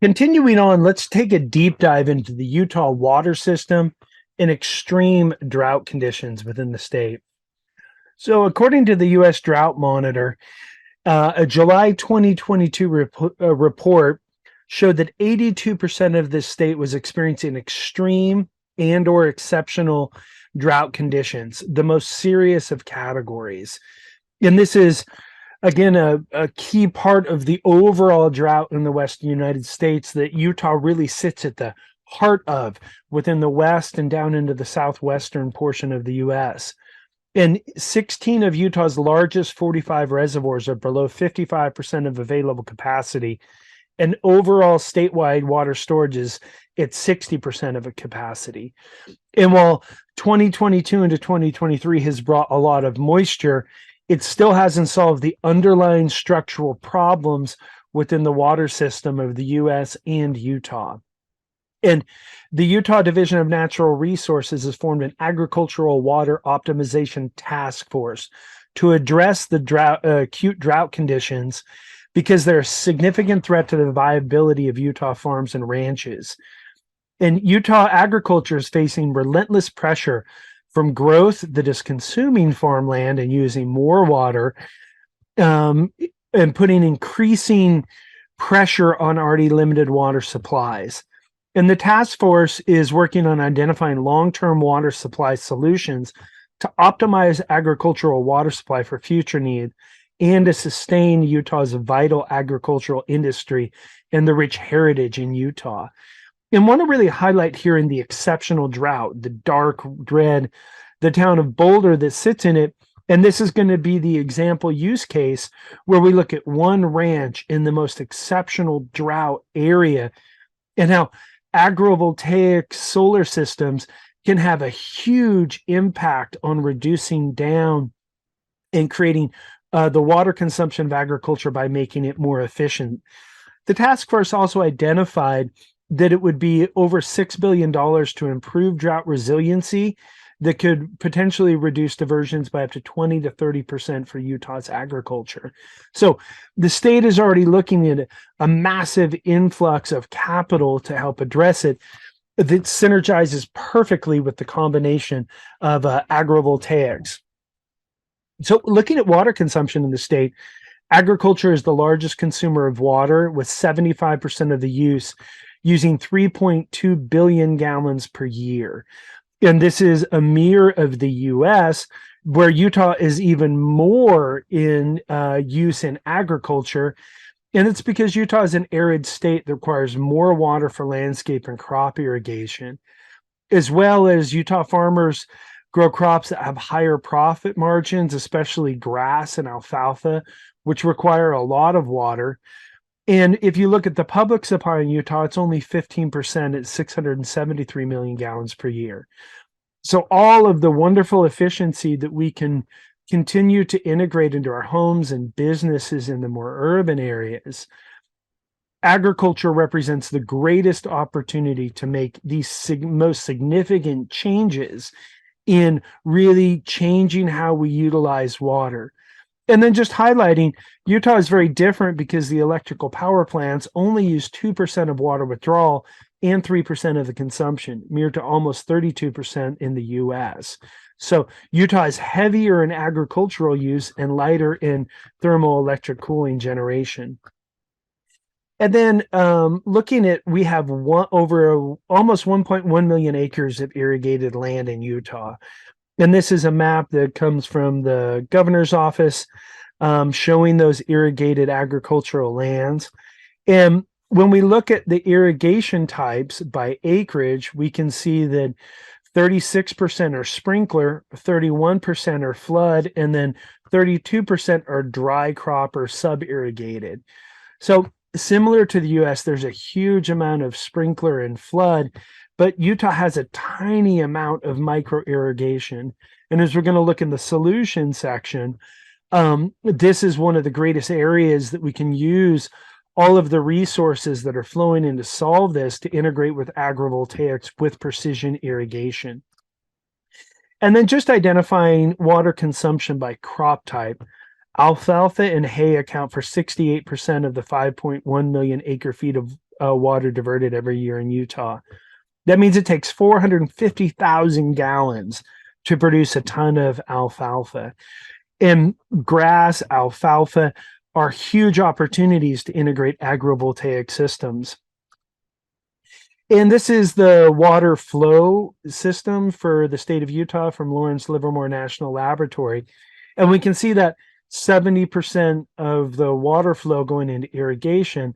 Continuing on, let's take a deep dive into the Utah water system and extreme drought conditions within the state. So, according to the U.S. Drought Monitor, a July 2022 report showed that 82% of the state was experiencing extreme and/or exceptional drought conditions, the most serious of categories. And this is again a key part of the overall drought in the western United States that Utah really sits at the heart of within the west and down into the southwestern portion of the U.S. And 16 of Utah's largest 45 reservoirs are below 55% of available capacity, and overall statewide water storage is at 60% of a capacity. And while 2022 into 2023 has brought a lot of moisture, it still hasn't solved the underlying structural problems within the water system of the U.S. and Utah. And the Utah Division of Natural Resources has formed an agricultural water optimization task force to address the acute drought conditions because they're a significant threat to the viability of Utah farms and ranches. And Utah agriculture is facing relentless pressure from growth that is consuming farmland and using more water, and putting increasing pressure on already limited water supplies. And the task force is working on identifying long-term water supply solutions to optimize agricultural water supply for future need and to sustain Utah's vital agricultural industry and the rich heritage in Utah. And want to really highlight here in the exceptional drought, the dark red, the town of Boulder that sits in it. And this is going to be the example use case where we look at one ranch in the most exceptional drought area and how agrivoltaic solar systems can have a huge impact on reducing down and creating the water consumption of agriculture by making it more efficient. The task force also identified that it would be over $6 billion to improve drought resiliency that could potentially reduce diversions by up to 20 to 30% for Utah's agriculture. So the state is already looking at a massive influx of capital to help address it that synergizes perfectly with the combination of agrivoltaics. So looking at water consumption in the state, agriculture is the largest consumer of water with 75% of the use using 3.2 billion gallons per year. And this is a mirror of the U.S., where Utah is even more in use in agriculture. And it's because Utah is an arid state that requires more water for landscape and crop irrigation, as well as Utah farmers grow crops that have higher profit margins, especially grass and alfalfa, which require a lot of water. And if you look at the public supply in Utah, it's only 15% at 673 million gallons per year. So all of the wonderful efficiency that we can continue to integrate into our homes and businesses in the more urban areas, agriculture represents the greatest opportunity to make these most significant changes in really changing how we utilize water. And then just highlighting, Utah is very different because the electrical power plants only use 2% of water withdrawal and 3% of the consumption, mirrored to almost 32% in the U.S. So Utah is heavier in agricultural use and lighter in thermoelectric cooling generation. And then looking at, we have almost 1.1 million acres of irrigated land in Utah. And this is a map that comes from the governor's office showing those irrigated agricultural lands. And when we look at the irrigation types by acreage, we can see that 36% are sprinkler, 31% are flood, and then 32% are dry crop or sub-irrigated. So similar to the U.S., there's a huge amount of sprinkler and flood, but Utah has a tiny amount of micro irrigation. And as we're going to look in the solution section, this is one of the greatest areas that we can use all of the resources that are flowing in to solve this, to integrate with agrivoltaics with precision irrigation. And then just identifying water consumption by crop type. Alfalfa and hay account for 68% of the 5.1 million acre feet of water diverted every year in Utah. That means it takes 450,000 gallons to produce a ton of alfalfa. And grass, alfalfa are huge opportunities to integrate agrivoltaic systems. And this is the water flow system for the state of Utah from Lawrence Livermore National Laboratory. And we can see that 70% of the water flow going into irrigation,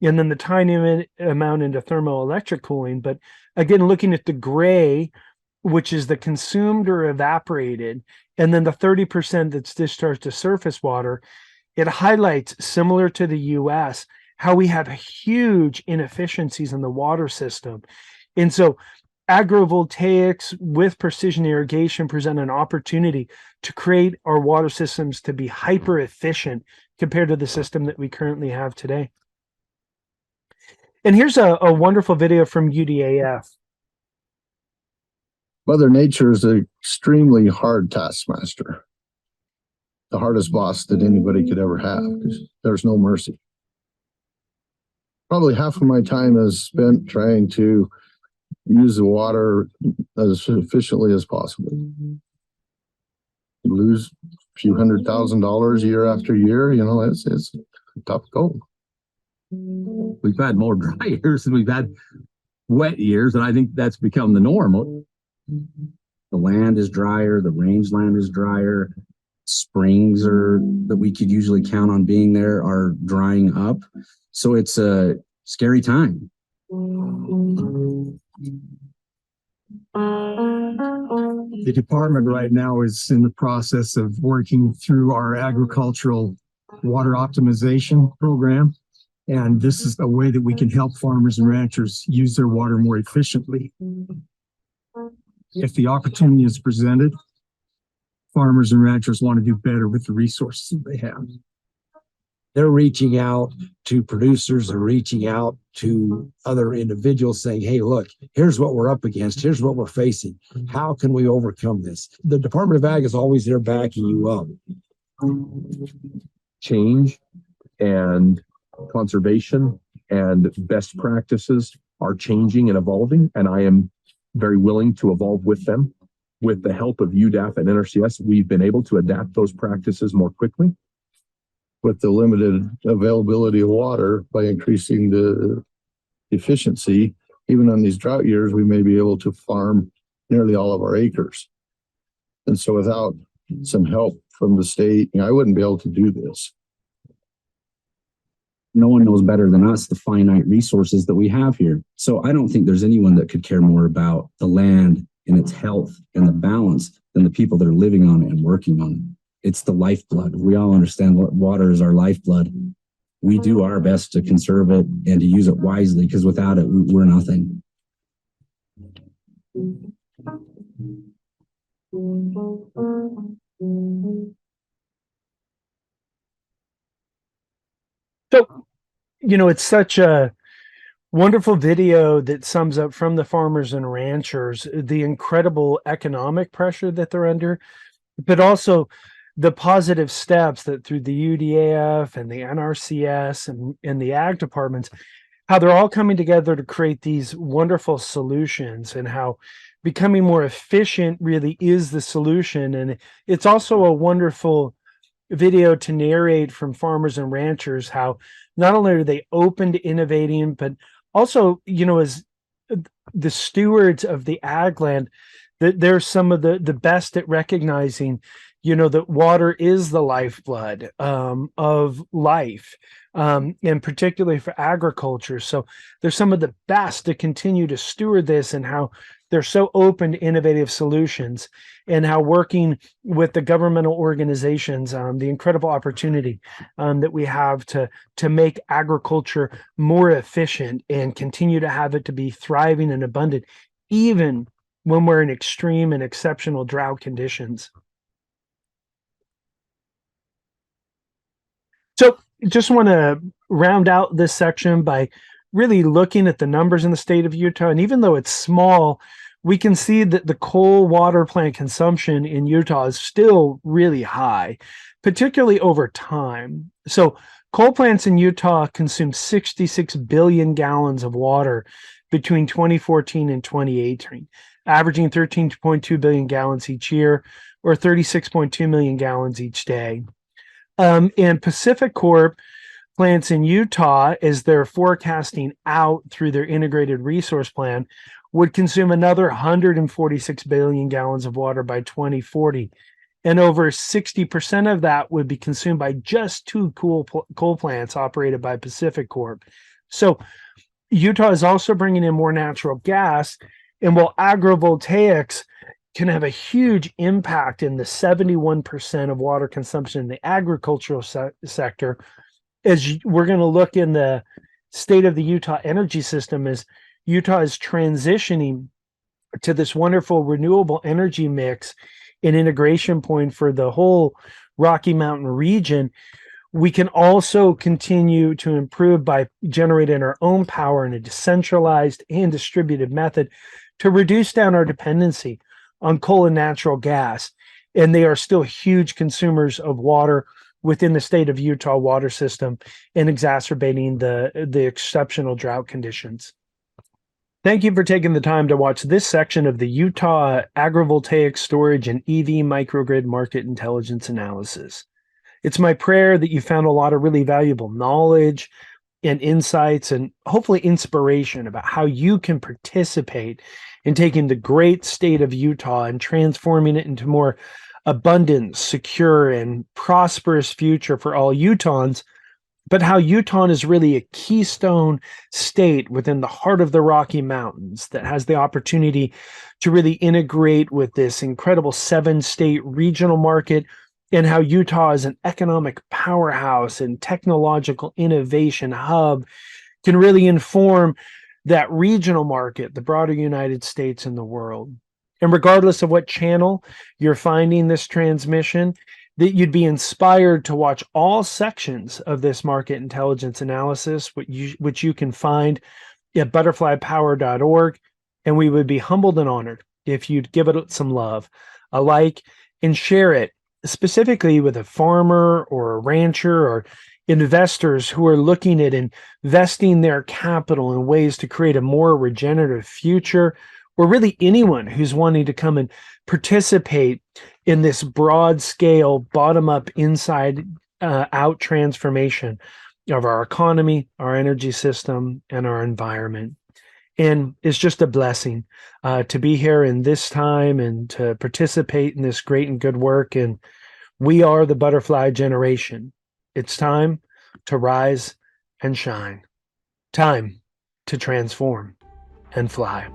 and then the tiny amount into thermoelectric cooling. But again, looking at the gray, which is the consumed or evaporated, and then the 30% that's discharged to surface water, it highlights, similar to the US, how we have huge inefficiencies in the water system. And so agrivoltaics with precision irrigation present an opportunity to create our water systems to be hyper efficient compared to the system that we currently have today. And here's a wonderful video from UDAF. Mother Nature is an extremely hard taskmaster, the hardest boss that anybody could ever have, because there's no mercy. Probably half of my time is spent trying to use the water as efficiently as possible. You lose a few $100,000 year after year, you know, it's a tough goal. We've had more dry years than we've had wet years, and I think that's become the norm. The land is drier, the rangeland is drier, springs that we could usually count on being there are drying up. So it's a scary time. The department right now is in the process of working through our agricultural water optimization program. And this is a way that we can help farmers and ranchers use their water more efficiently. If the opportunity is presented, farmers and ranchers want to do better with the resources they have. They're reaching out to producers, they're reaching out to other individuals saying, hey, look, here's what we're up against, here's what we're facing. How can we overcome this? The Department of Ag is always there backing you up. Change and conservation and best practices are changing and evolving, and I am very willing to evolve with them. With the help of UDAF and NRCS, we've been able to adapt those practices more quickly. With the limited availability of water, by increasing the efficiency, even on these drought years, we may be able to farm nearly all of our acres. And so without some help from the state, you know, I wouldn't be able to do this. No one knows better than us the finite resources that we have here. So I don't think there's anyone that could care more about the land and its health and the balance than the people that are living on it and working on it. It's the lifeblood. We all understand what water is our lifeblood. We do our best to conserve it and to use it wisely, because without it, we're nothing. So, you know, it's such a wonderful video that sums up from the farmers and ranchers the incredible economic pressure that they're under, but also the positive steps that through the UDAF and the NRCS and the ag departments, how they're all coming together to create these wonderful solutions, and how becoming more efficient really is the solution. And it's also a wonderful video to narrate from farmers and ranchers how not only are they open to innovating, but also, you know, as the stewards of the ag land, that they're some of the best at recognizing, you know, that water is the lifeblood of life, and particularly for agriculture. So they're some of the best to continue to steward this, and how they're so open to innovative solutions, and how working with the governmental organizations, the incredible opportunity that we have to make agriculture more efficient and continue to have it to be thriving and abundant, even when we're in extreme and exceptional drought conditions. So just want to round out this section by really looking at the numbers in the state of Utah. And even though it's small, we can see that the coal water plant consumption in Utah is still really high, particularly over time. So Coal plants in Utah consumed 66 billion gallons of water between 2014 and 2018, averaging 13.2 billion gallons each year, or 36.2 million gallons each day. And Pacific Corp plants in Utah, as they're forecasting out through their integrated resource plan, would consume another 146 billion gallons of water by 2040. And over 60% of that would be consumed by just two coal plants operated by Pacific Corp. So Utah is also bringing in more natural gas. And while agrivoltaics can have a huge impact in the 71% of water consumption in the agricultural sector, as we're going to look in the state of the Utah energy system, as Utah is transitioning to this wonderful renewable energy mix and integration point for the whole Rocky Mountain region, we can also continue to improve by generating our own power in a decentralized and distributed method to reduce down our dependency on coal and natural gas. And they are still huge consumers of water within the state of Utah water system and exacerbating the exceptional drought conditions. Thank you for taking the time to watch this section of the Utah Agrivoltaic Storage and EV Microgrid Market Intelligence Analysis. It's my prayer that you found a lot of really valuable knowledge and insights and hopefully inspiration about how you can participate in taking the great state of Utah and transforming it into more abundant, secure, and prosperous future for all Utahns, but how Utah is really a keystone state within the heart of the Rocky Mountains that has the opportunity to really integrate with this incredible 7-state regional market, and how Utah is an economic powerhouse and technological innovation hub can really inform that regional market, the broader United States and the world. And regardless of what channel you're finding this transmission, that you'd be inspired to watch all sections of this market intelligence analysis, which you can find at butterflypower.org. And we would be humbled and honored if you'd give it some love, a like, and share it, specifically with a farmer or a rancher or investors who are looking at investing their capital in ways to create a more regenerative future, or really anyone who's wanting to come and participate in this broad scale, bottom up, inside out transformation of our economy, our energy system, and our environment. And it's just a blessing to be here in this time and to participate in this great and good work. And we are the butterfly generation. It's time to rise and shine. Time to transform and fly.